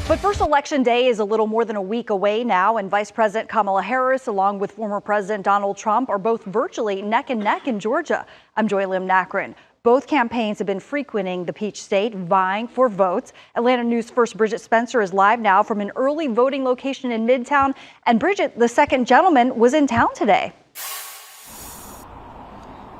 But first election day is a little more than a week away now, and Vice President Kamala Harris, along with former President Donald Trump, are both virtually neck and neck in Georgia. I'm Joy Lim Nakrin. Both campaigns have been frequenting the Peach State, vying for votes. Atlanta News First Bridget Spencer is live now from an early voting location in Midtown. And Bridget, the second gentleman, was in town today.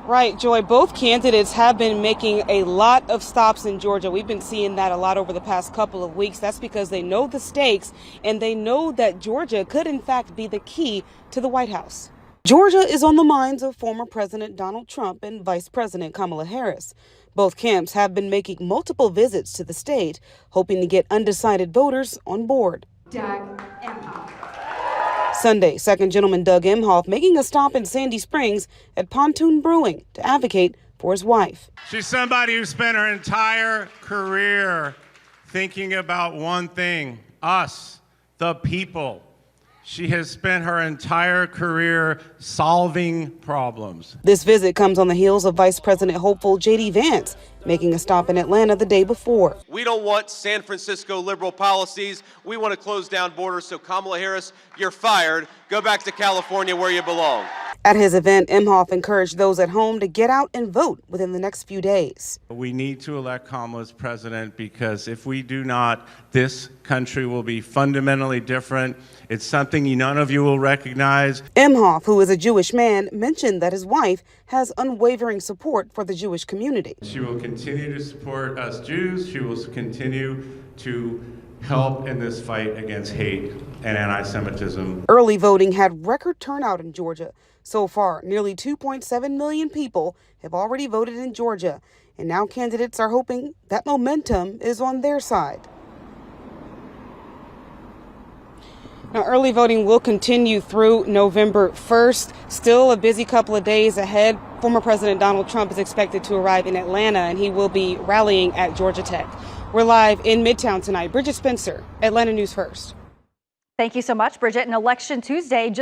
Right, Joy, both candidates have been making a lot of stops in Georgia. We've been seeing that a lot over the past couple of weeks. That's because they know the stakes and they know that Georgia could in fact be the key to the White House. Georgia is on the minds of former President Donald Trump and Vice President Kamala Harris. Both camps have been making multiple visits to the state, hoping to get undecided voters on board. Doug Emhoff. Sunday, second Gentleman Doug Emhoff making a stop in Sandy Springs at Pontoon Brewing to advocate for his wife. She's somebody who spent her entire career thinking about one thing, us, the people. She has spent her entire career solving problems. This visit comes on the heels of Vice President hopeful J.D. Vance making a stop in Atlanta the day before. We don't want San Francisco liberal policies. We want to close down borders. So Kamala Harris, you're fired. Go back to California where you belong. At his event, Emhoff encouraged those at home to get out and vote within the next few days. We need to elect Kamala as president because if we do not, this country will be fundamentally different. It's something none of you will recognize. Emhoff, who is a Jewish man, mentioned that his wife has unwavering support for the Jewish community. She will continue to support us Jews. She will continue to help in this fight against hate and anti-Semitism. Early voting had record turnout in Georgia. So far, nearly 2.7 million people have already voted in Georgia, and now candidates are hoping that momentum is on their side. Now, early voting will continue through November 1st. Still a busy couple of days ahead. Former President Donald Trump is expected to arrive in Atlanta, and he will be rallying at Georgia Tech. We're live in Midtown tonight. Bridget Spencer, Atlanta News First. Thank you so much, Bridget. And Election Tuesday just